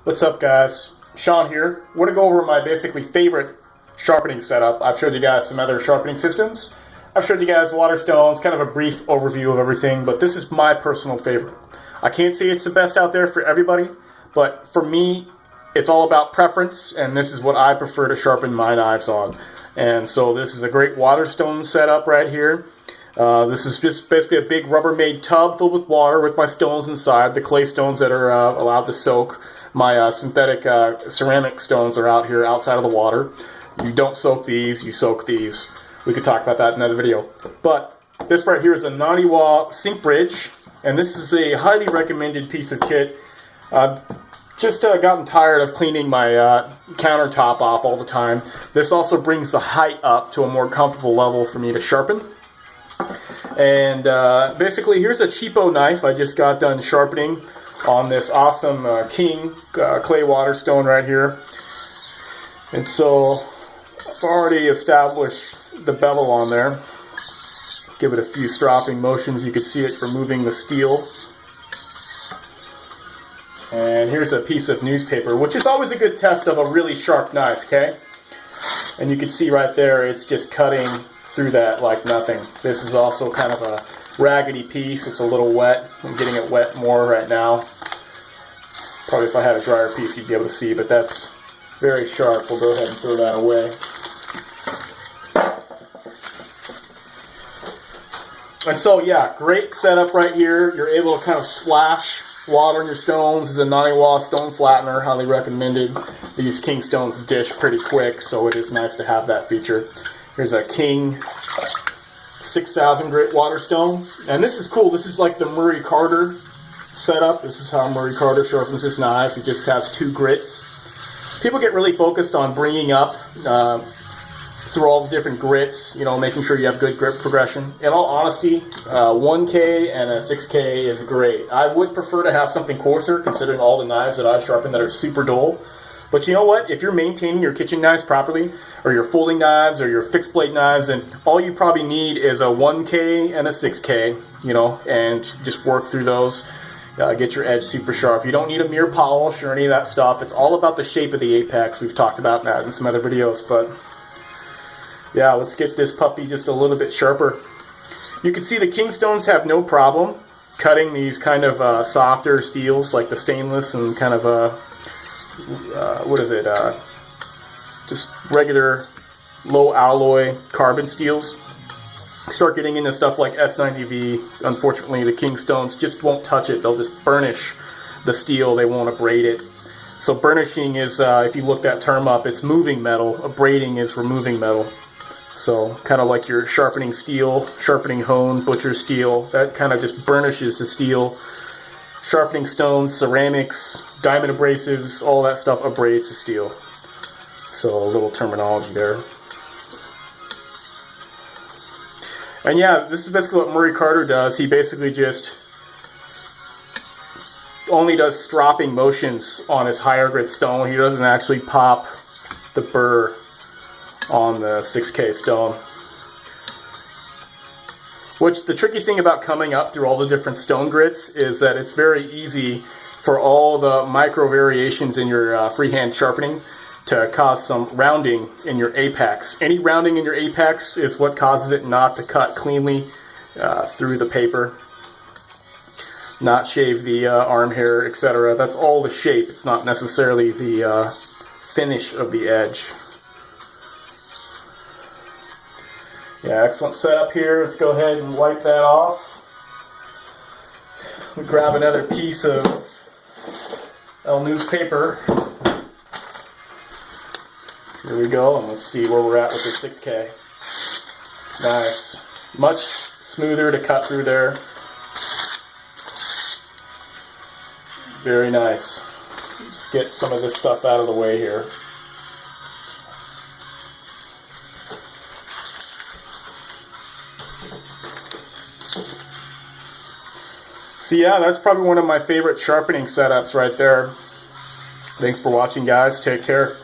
What's up, guys? Sean here. We're going to go over my basically favorite sharpening setup. I've showed you guys some other sharpening systems. I've showed you guys water stones, kind of a brief overview of everything, but this is my personal favorite. I can't say it's the best out there for everybody, but for me, it's all about preference, and this is what I prefer to sharpen my knives on. And so this is a great water stone setup right here. This is just basically a big Rubbermaid tub filled with water with my stones inside, the clay stones that are allowed to soak. My synthetic ceramic stones are out here outside of the water. You don't soak these, you soak these. We could talk about that in another video. But this right here is a Naniwa sink bridge, and this is a highly recommended piece of kit. Just gotten tired of cleaning my countertop off all the time. This also brings the height up to a more comfortable level for me to sharpen. And basically, here's a cheapo knife I just got done sharpening on this awesome King clay water stone right here. And so I've already established the bevel on there. Give it a few stropping motions. You can see it removing the steel. And here's a piece of newspaper, which is always a good test of a really sharp knife, okay? And you can see right there, it's just cutting through that like nothing. This is also kind of a raggedy piece. It's a little wet. I'm getting it wet more right now. Probably if I had a drier piece you'd be able to see, but that's very sharp. We'll go ahead and throw that away. And so yeah, great setup right here. You're able to kind of splash water in your stones. This is a Naniwa stone flattener, highly recommended. These King stones dish pretty quick, so it is nice to have that feature. Here's a King 6,000 grit water stone, and this is cool. This is like the Murray Carter setup. This is how Murray Carter sharpens his knives. He just has 2 grits. People get really focused on bringing up through all the different grits, you know, making sure you have good grit progression. In all honesty, 1K and a 6K is great. I would prefer to have something coarser, considering all the knives that I sharpen that are super dull. But you know what? If you're maintaining your kitchen knives properly, or your folding knives, or your fixed blade knives, then all you probably need is a 1K and a 6K, you know, and just work through those. Get your edge super sharp. You don't need a mirror polish or any of that stuff. It's all about the shape of the apex. We've talked about that in some other videos, but yeah, let's get this puppy just a little bit sharper. You can see the King stones have no problem cutting these kind of softer steels like the stainless and kind of just regular low alloy carbon steels. Start getting into stuff like S90V, unfortunately the King stones just won't touch it. They'll just burnish the steel, they won't abrade it. So burnishing is, if you look that term up, it's moving metal. Abrading is removing metal. So kind of like your sharpening steel, sharpening hone, butcher steel, that kind of just burnishes the steel. Sharpening stones, ceramics, diamond abrasives, all that stuff abrades the steel. So a little terminology there. And yeah, this is basically what Murray Carter does. He basically just only does stropping motions on his higher grit stone. He doesn't actually pop the burr on the 6K stone. Which, the tricky thing about coming up through all the different stone grits is that it's very easy for all the micro variations in your freehand sharpening to cause some rounding in your apex. Any rounding in your apex is what causes it not to cut cleanly through the paper, not shave the arm hair, etc. That's all the shape. It's not necessarily the finish of the edge. Yeah, excellent setup here. Let's go ahead and wipe that off. We grab another piece of newspaper. Here we go, and let's see where we're at with the 6K. Nice. Much smoother to cut through there. Very nice. Just get some of this stuff out of the way here. So yeah, that's probably one of my favorite sharpening setups right there. Thanks for watching, guys. Take care.